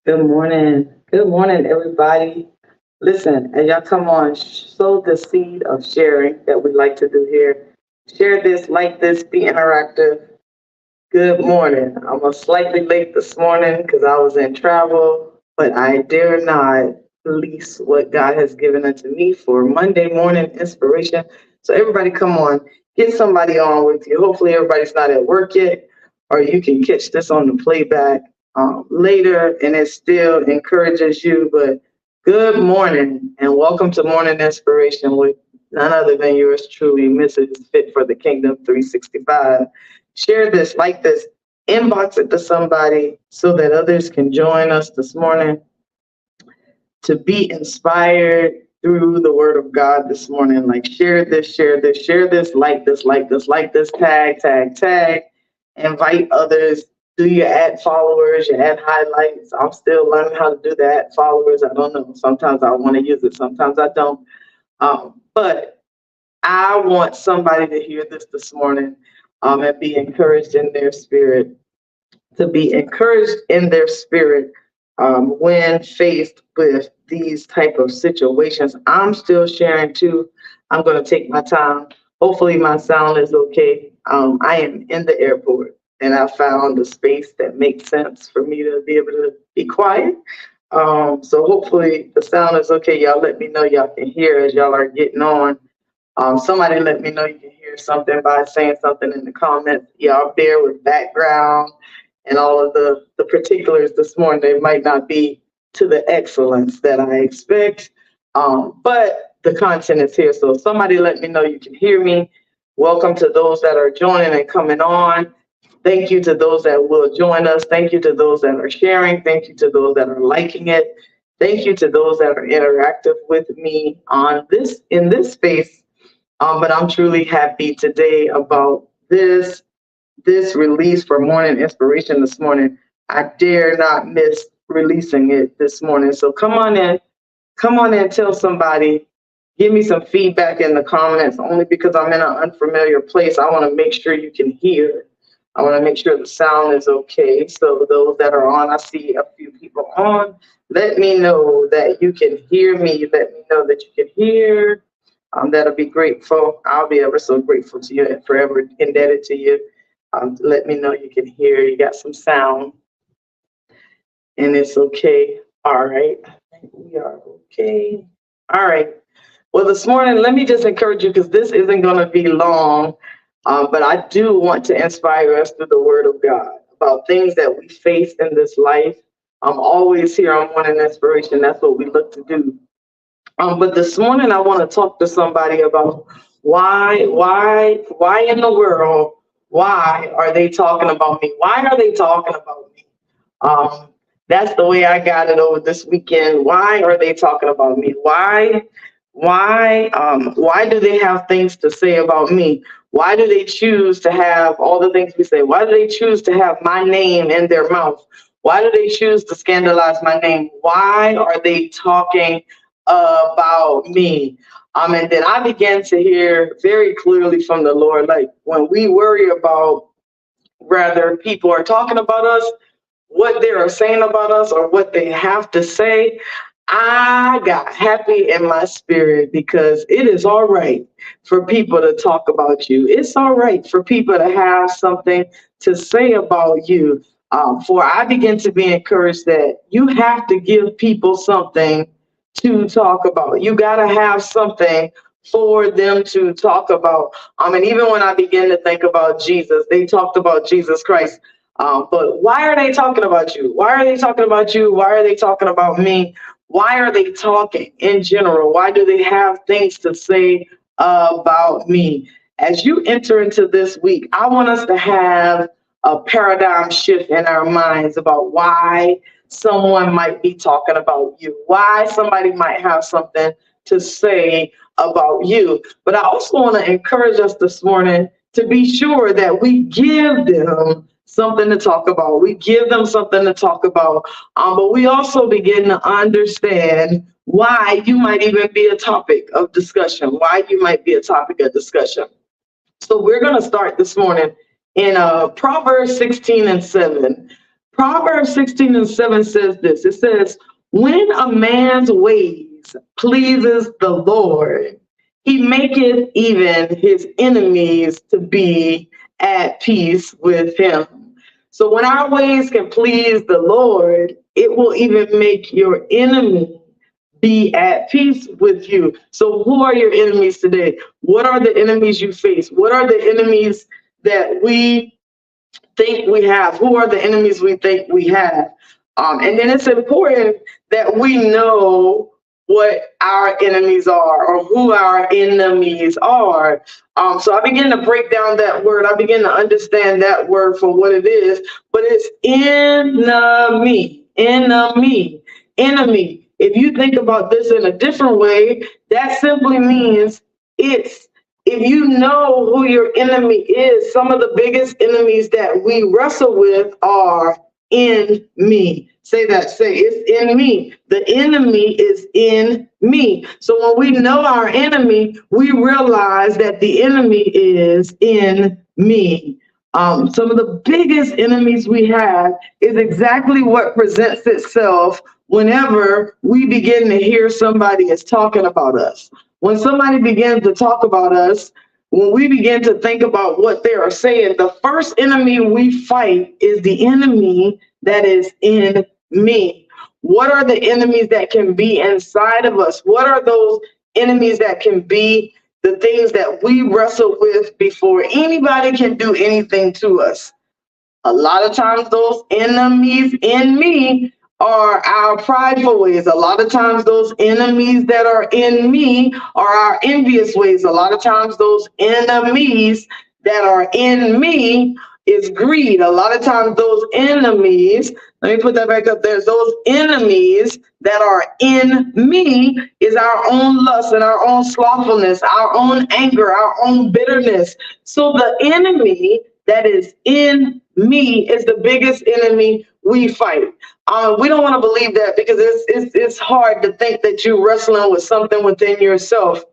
Good morning. Good morning, everybody. Listen, as y'all come on, sow the seed of sharing that we like to do here. Share this, like this, be interactive. Good morning. I'm slightly late this morning because I was in travel, but I dare not release what God has given unto me for Monday morning inspiration. So, everybody, come on, get somebody on with you. Hopefully, everybody's not at work yet, or you can catch this on the playback later and it still encourages you. But good morning and welcome to Morning Inspiration with none other than yours truly, Mrs. Fit for the Kingdom 365. Share this, like this, inbox it to somebody so that others can join us this morning to be inspired through the word of God this morning. Like share this, share this, share this, like this, like this, like this, tag, tag, tag, invite others. Do your add followers, your add highlights. I'm still learning how to do the add followers. I don't know. Sometimes I want to use it, sometimes I don't. But I want somebody to hear this morning and be encouraged in their spirit, to be encouraged in their spirit when faced with these type of situations. I'm still sharing too. I'm going to take my time. Hopefully my sound is okay. I am in the airport and I found a space that makes sense for me to be able to be quiet. So hopefully the sound is okay. Y'all let me know y'all can hear as y'all are getting on. Somebody let me know you can hear something by saying something in the comments. Y'all bear with background and all of the particulars this morning. They might not be to the excellence that I expect, but the content is here. So somebody let me know you can hear me. Welcome to those that are joining and coming on. Thank you to those that will join us. Thank you to those that are sharing. Thank you to those that are liking it. Thank you to those that are interactive with me on this in this space. But I'm truly happy today about this release for morning inspiration this morning. I dare not miss releasing it this morning. So come on in, tell somebody, give me some feedback in the comments. Only because I'm in an unfamiliar place, I want to make sure you can hear. I want to make sure the sound is okay. So those that are on, I see a few people on. Let me know that you can hear me. Let me know that you can hear. That'll be grateful. I'll be ever so grateful to you and forever indebted to you. Let me know you can hear. You got some sound, and it's okay. All right. I think we are okay. All right. Well, this morning, let me just encourage you because this isn't going to be long, but I do want to inspire us through the Word of God about things that we face in this life. I'm always here on Morning Inspiration. That's what we look to do. But this morning I want to talk to somebody about why in the world, why are they talking about me? Why are they talking about me? Um, that's the way I got it over this weekend. Why are they talking about me? Why do they have things to say about me? Why do they choose to have all the things we say? Why do they choose to have my name in their mouth? Why do they choose to scandalize my name? Why are they talking about me? And then I began to hear very clearly from the Lord, like when we worry about whether people are talking about us, what they are saying about us, or what they have to say, I got happy in my spirit because it is all right for people to talk about you. It's all right for people to have something to say about you. For I begin to be encouraged that you have to give people something to talk about. You got to have something for them to talk about. And even when I begin to think about Jesus, they talked about Jesus Christ. But why are they talking about you? Why are they talking about you? Why are they talking about me? Why are they talking in general? Why do they have things to say about me? As you enter into this week, I want us to have a paradigm shift in our minds about why someone might be talking about you, why somebody might have something to say about you. But I also want to encourage us this morning to be sure that we give them something to talk about. We give them something to talk about, but we also begin to understand why you might even be a topic of discussion, why you might be a topic of discussion. So we're going to start this morning in Proverbs 16:7. Proverbs 16:7 says this. It says, when a man's ways pleases the Lord, he maketh even his enemies to be at peace with him. So when our ways can please the Lord, it will even make your enemy be at peace with you. So who are your enemies today? What are the enemies you face? What are the enemies that we think we have? Who are the enemies we think we have? And then it's important that we know what our enemies are or who our enemies are. So I begin to break down that word. I begin to understand that word for what it is, but it's enemy, enemy. If you think about this in a different way, that simply means it's, if you know who your enemy is, some of the biggest enemies that we wrestle with are in me. Say that, say it's in me. The enemy is in me. So when we know our enemy, we realize that the enemy is in me. Some of the biggest enemies we have is exactly what presents itself whenever we begin to hear somebody is talking about us. When somebody begins to talk about us, when we begin to think about what they are saying, the first enemy we fight is the enemy that is in me. What are the enemies that can be inside of us? What are those enemies that can be the things that we wrestle with before anybody can do anything to us? A lot of times those enemies in me are our prideful ways. A lot of times those enemies that are in me are our envious ways. A lot of times those enemies that are in me is greed. A lot of times those enemies, let me put that back up there, those enemies that are in me is our own lust and our own slothfulness, our own anger, our own bitterness. So the enemy that is in me is the biggest enemy we fight. We don't want to believe that because it's hard to think that you're wrestling with something within yourself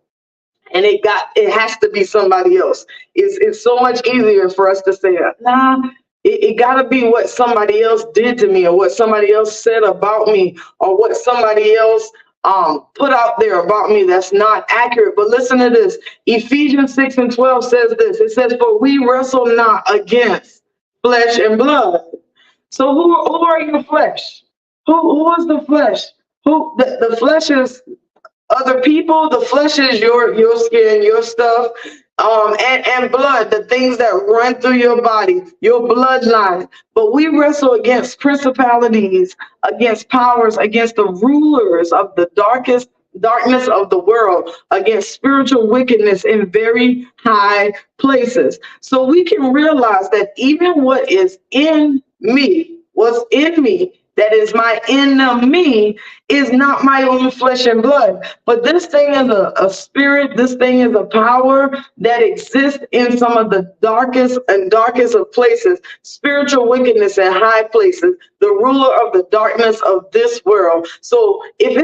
and it has to be somebody else. It's so much easier for us to say, nah, it got to be what somebody else did to me or what somebody else said about me or what somebody else put out there about me that's not accurate. But listen to this. Ephesians 6:12 says this. It says, for we wrestle not against flesh and blood. So who are your flesh? Who is the flesh? The flesh is other people. The flesh is your skin, your stuff, and blood, the things that run through your body, your bloodline. But we wrestle against principalities, against powers, against the rulers of the darkness of the world, against spiritual wickedness in very high places. So we can realize that even what is in me, what's in me, that is my enemy, is not my own flesh and blood. But this thing is a spirit, this thing is a power that exists in some of the darkest of places, spiritual wickedness in high places, the ruler of the darkness of this world. So if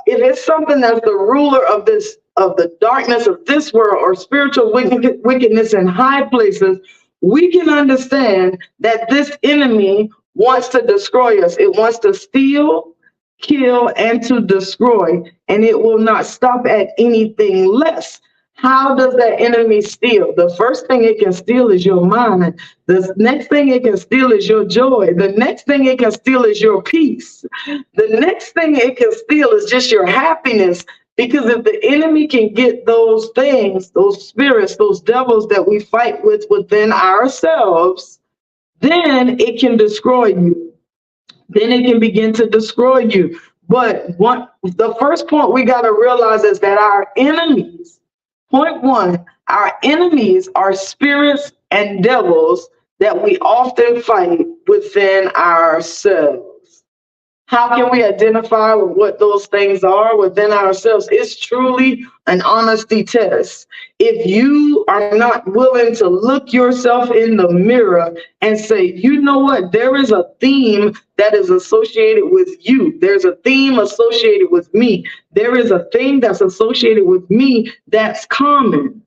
it's something that's the ruler of the darkness of this world or spiritual wickedness in high places, we can understand that this enemy wants to destroy us. It wants to steal, kill, and to destroy, and it will not stop at anything less. How does that enemy steal? The first thing it can steal is your mind. The next thing it can steal is your joy. The next thing it can steal is your peace. The next thing it can steal is just your happiness. Because if the enemy can get those things, those spirits, those devils that we fight with within ourselves, then it can destroy you. Then it can begin to destroy you. But the first point we got to realize is that our enemies, point one, our enemies are spirits and devils that we often fight within ourselves. How can we identify what those things are within ourselves? It's truly an honesty test. If you are not willing to look yourself in the mirror and say, you know what, there is a theme that is associated with you. There's a theme associated with me. There is a thing that's associated with me that's common.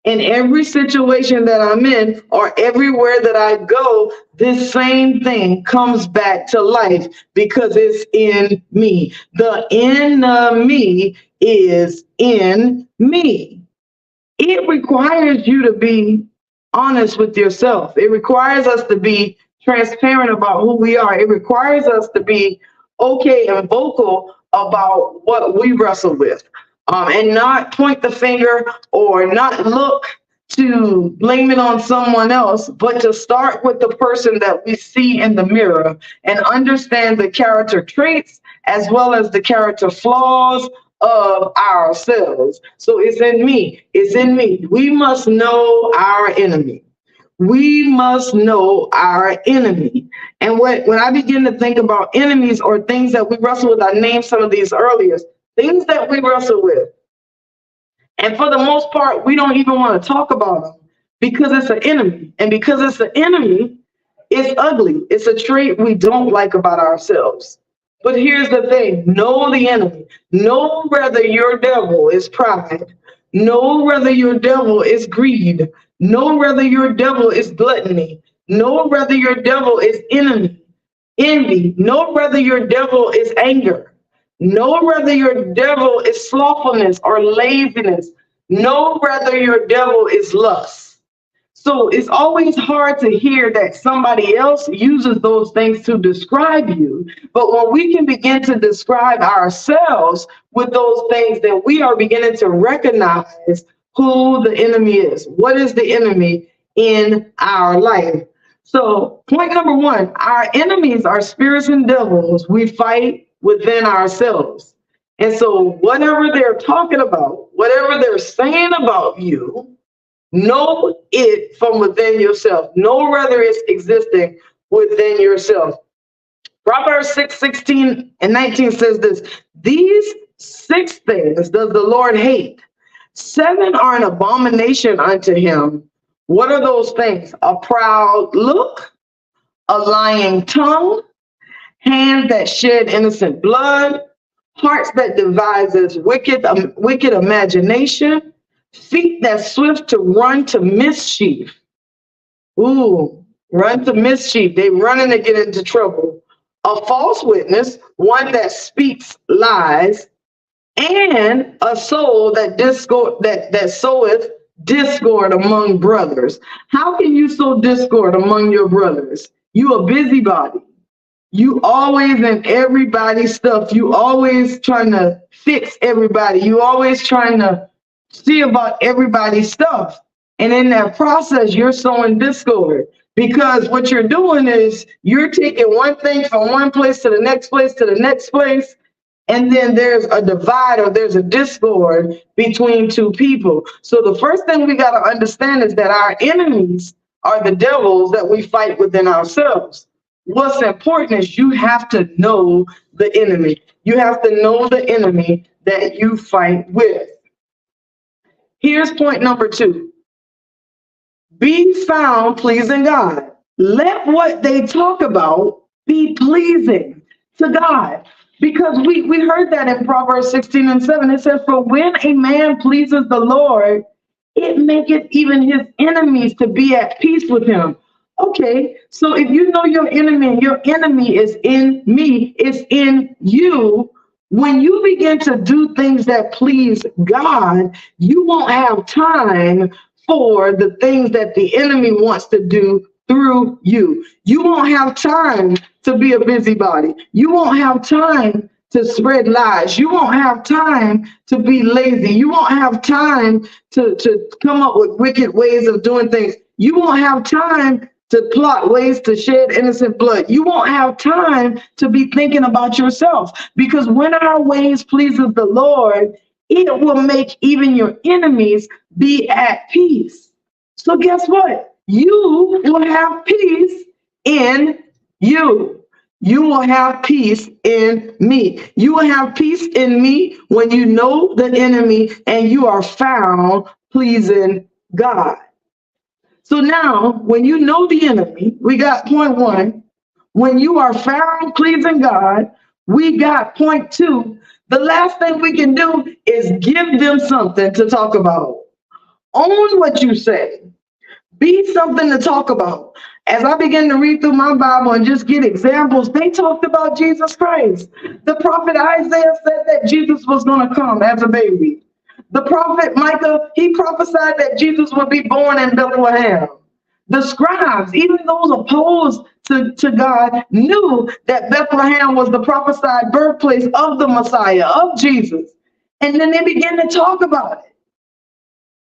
In every situation that I'm in or everywhere that I go, this same thing comes back to life because it's in me. The enemy is in me. It requires you to be honest with yourself. It requires us to be transparent about who we are. It requires us to be okay and vocal about what we wrestle with, and not point the finger or not look to blame it on someone else, but to start with the person that we see in the mirror and understand the character traits as well as the character flaws of ourselves. So it's in me. It's in me. We must know our enemy. We must know our enemy. And when I begin to think about enemies or things that we wrestle with, I named some of these earlier, things that we wrestle with. And for the most part, we don't even want to talk about them because it's an enemy. And because it's an enemy, it's ugly. It's a trait we don't like about ourselves. But here's the thing, know the enemy. Know whether your devil is pride. Know whether your devil is greed. Know whether your devil is gluttony. Know whether your devil is envy. Know whether your devil is anger. Know whether your devil is slothfulness or laziness. Know whether your devil is lust. So it's always hard to hear that somebody else uses those things to describe you. But when we can begin to describe ourselves with those things, then we are beginning to recognize who the enemy is. What is the enemy in our life? So point number one, our enemies are spirits and devils we fight within ourselves. And so whatever they're talking about, whatever they're saying about you, know it from within yourself. Know whether it's existing within yourself. Proverbs 6:16-19 says this, these 6 things does the Lord hate. 7 are an abomination unto him. What are those things? A proud look, a lying tongue, hands that shed innocent blood, hearts that devises wicked imagination, feet that swift to run to mischief. Ooh, run to mischief. They running to get into trouble. A false witness, one that speaks lies, and a soul that soweth discord among brothers. How can you sow discord among your brothers? You a busybody. You always in everybody's stuff. You always trying to fix everybody. You always trying to see about everybody's stuff. And in that process, you're sowing discord because what you're doing is you're taking one thing from one place to the next place to the next place. And then there's a divide or there's a discord between two people. So the first thing we got to understand is that our enemies are the devils that we fight within ourselves. What's important is you have to know the enemy. You have to know the enemy that you fight with. Here's point number 2. Be found pleasing God. Let what they talk about be pleasing to God. Because we heard that in Proverbs 16:7. It says, for when a man pleases the Lord, it maketh even his enemies to be at peace with him. Okay, so if you know your enemy is in me, it's in you. When you begin to do things that please God, you won't have time for the things that the enemy wants to do through you. You won't have time to be a busybody. You won't have time to spread lies. You won't have time to be lazy. You won't have time to come up with wicked ways of doing things. You won't have time to plot ways to shed innocent blood. You won't have time to be thinking about yourself, because when our ways pleases the Lord, it will make even your enemies be at peace. So guess what? You will have peace in you. You will have peace in me. You will have peace in me when you know the enemy and you are found pleasing God. So now, when you know the enemy, we got point 1. When you are found pleasing God, we got point 2. The last thing we can do is give them something to talk about. Own what you say. Be something to talk about. As I began to read through my Bible and just get examples, they talked about Jesus Christ. The prophet Isaiah said that Jesus was going to come as a baby. The prophet Micah, he prophesied that Jesus would be born in Bethlehem. The scribes, even those opposed to God, knew that Bethlehem was the prophesied birthplace of the Messiah, of Jesus. And then they began to talk about it.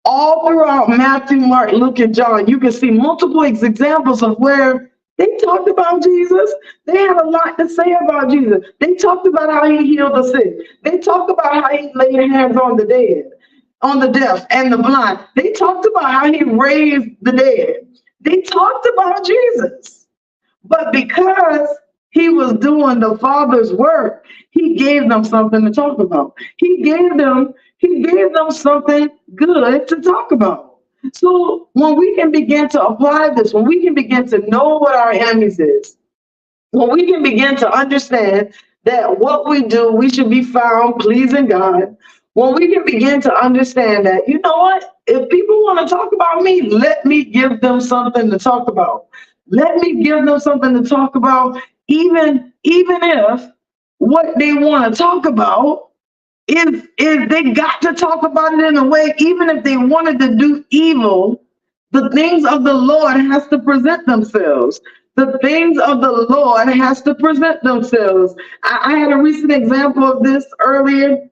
All throughout Matthew, Mark, Luke, and John, you can see multiple examples of where they talked about Jesus. They had a lot to say about Jesus. They talked about how he healed the sick. They talked about how he laid hands on the dead, on the deaf and the blind. They talked about how he raised the dead. They talked about Jesus. But because he was doing the Father's work, he gave them something to talk about. He gave them something good to talk about. So when we can begin to apply this, when we can begin to know what our enemies is, when we can begin to understand that what we do, we should be found pleasing God, when we can begin to understand that, you know what, if people want to talk about me, let me give them something to talk about. Let me give them something to talk about, even if what they want to talk about, if they got to talk about it in a way, even if they wanted to do evil, the things of the Lord has to present themselves. The things of the Lord has to present themselves. I had a recent example of this earlier.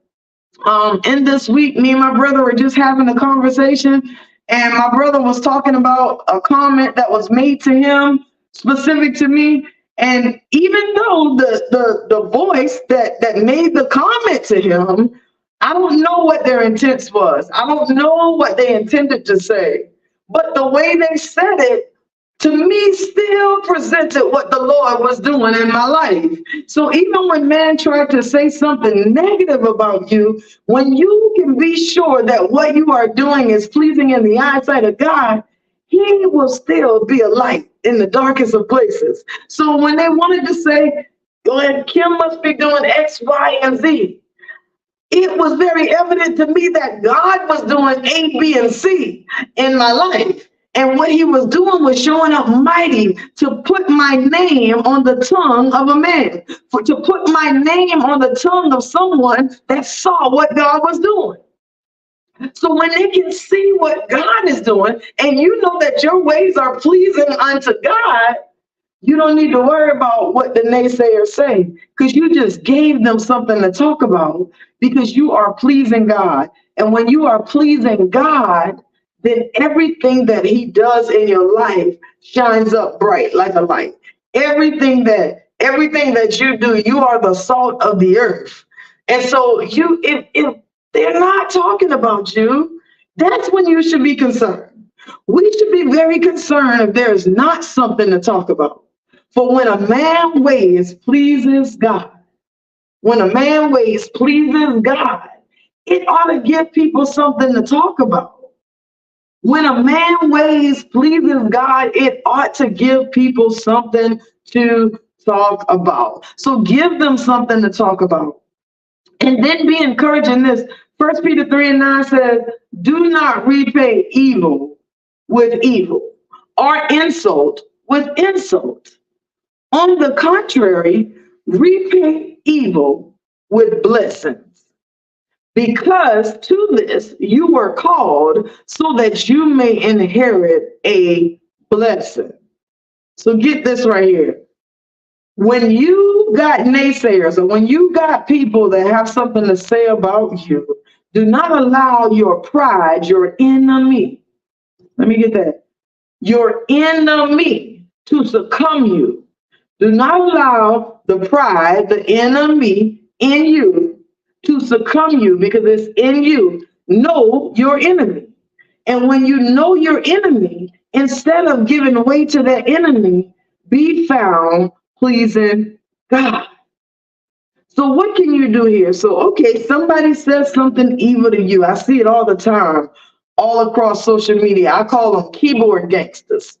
In this week, me and my brother were just having a conversation, and my brother was talking about a comment that was made to him, specific to me. And even though the voice that made the comment to him, I don't know what their intent was. I don't know what they intended to say. But the way they said it, to me, still presented what the Lord was doing in my life. So even when man tried to say something negative about you, when you can be sure that what you are doing is pleasing in the eyesight of God, he will still be a light in the darkest of places. So when they wanted to say, well, Kim must be doing X, Y, and Z, it was very evident to me that God was doing A, B, and C in my life. And what he was doing was showing up mighty to put my name on the tongue of a man, to put my name on the tongue of someone that saw what God was doing. So when they can see what God is doing, and you know that your ways are pleasing unto God, you don't need to worry about what the naysayers say, because you just gave them something to talk about, because you are pleasing God. And when you are pleasing God, then everything that he does in your life shines up bright like a light. Everything that you do, you are the salt of the earth. And so if they're not talking about you, that's when you should be concerned. We should be very concerned if there's not something to talk about. For when a man ways pleases God, when a man ways pleases God, it ought to give people something to talk about. When a man ways pleases God, it ought to give people something to talk about. So give them something to talk about. And then be encouraged in this. 1 Peter 3:9 says, do not repay evil with evil or insult with insult. On the contrary, repay evil with blessings. Because to this you were called, so that you may inherit a blessing. So get this right here. When you got naysayers, or when you got people that have something to say about you, do not allow your pride, your enemy, let me get that, your enemy to succumb you. Do not allow the pride, the enemy in you, to succumb you, because it's in you. Know your enemy. And when you know your enemy, instead of giving way to that enemy, be found pleasing God. So what can you do here? So, okay, somebody says something evil to you. I see it all the time, all across social media. I call them keyboard gangsters.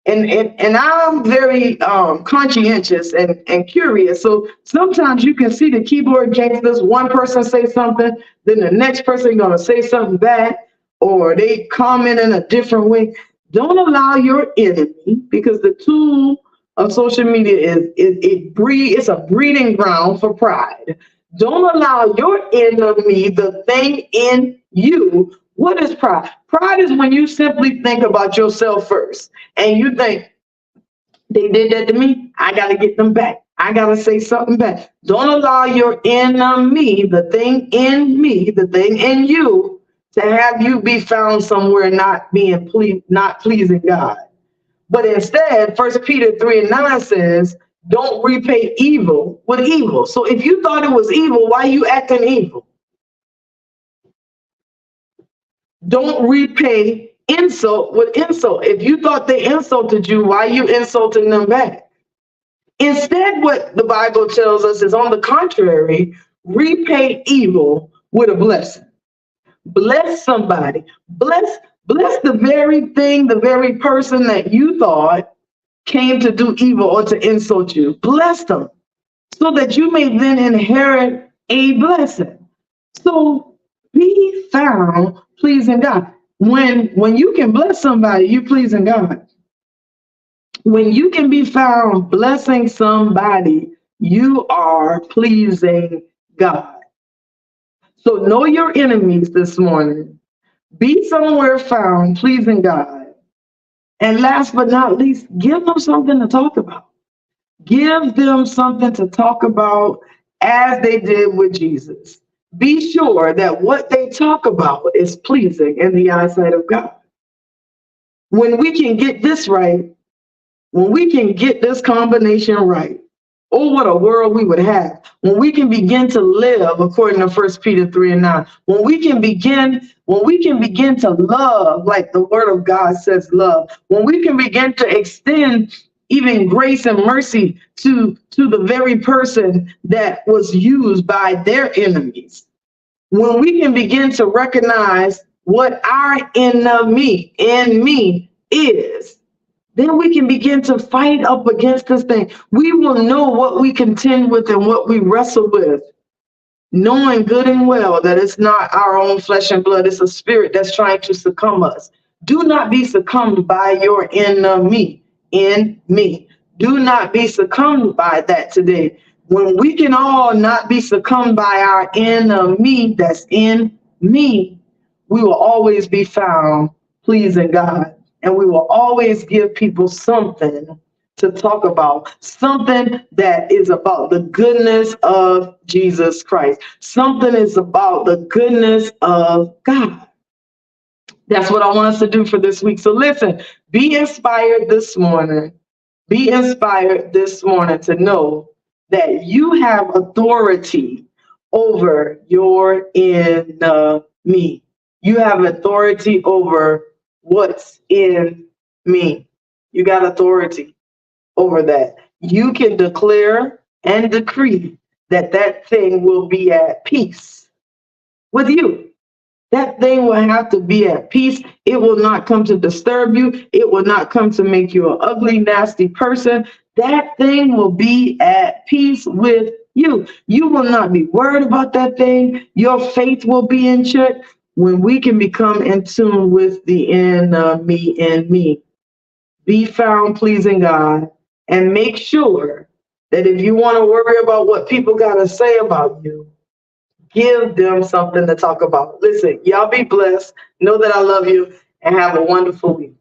And I'm very conscientious and curious. So sometimes you can see the keyboard gangsters, one person say something, then the next person going to say something bad. or they comment in a different way, don't allow your enemy, because the tool of social media it's a breeding ground for pride. Don't allow your enemy, the thing in you. What is pride? Pride is when you simply think about yourself first and you think, they did that to me, I got to get them back. I got to say something back. Don't allow your enemy, the thing in me, the thing in you, to have you be found somewhere not not pleasing God. But instead, First Peter 3:9 says, don't repay evil with evil. So if you thought it was evil, why are you acting evil? Don't repay insult with insult. If you thought they insulted you, why are you insulting them back? Instead, what the Bible tells us is, on the contrary, repay evil with a blessing. Bless somebody. Bless the very thing, the very person that you thought came to do evil or to insult you. Bless them so that you may then inherit a blessing. So be found pleasing God. When you can bless somebody, you pleasing God. When you can be found blessing somebody, you are pleasing God. So know your enemies this morning. Be somewhere found pleasing God. And last but not least, give them something to talk about. Give them something to talk about as they did with Jesus. Be sure that what they talk about is pleasing in the eyesight of God. When we can get this right, when we can get this combination right, oh, what a world we would have. When we can begin to live according to 1 Peter 3:9, when we can begin to love like the word of God says love, when we can begin to extend even grace and mercy to the very person that was used by their enemies, when we can begin to recognize what our enemy in me is, then we can begin to fight up against this thing. We will know what we contend with and what we wrestle with, knowing good and well that it's not our own flesh and blood, it's a spirit that's trying to succumb us. Do not be succumbed by your enemy in me. Do not be succumbed by that today. When we can all not be succumbed by our enemy that's in me, we will always be found pleasing God. And we will always give people something to talk about, something that is about the goodness of Jesus Christ. Something is about the goodness of God. That's what I want us to do for this week. So listen, be inspired this morning. Be inspired this morning to know that you have authority over your enemy. You have authority over what's in me. You got authority over that. You can declare and decree that that thing will be at peace with you. That thing will have to be at peace. It will not come to disturb you. It will not come to make you an ugly, nasty person. That thing will be at peace with you. You will not be worried about that thing. Your faith will be in check when we can become in tune with the enemy in me. Be found pleasing God, and make sure that if you want to worry about what people got to say about you, give them something to talk about. Listen, y'all be blessed. Know that I love you and have a wonderful week.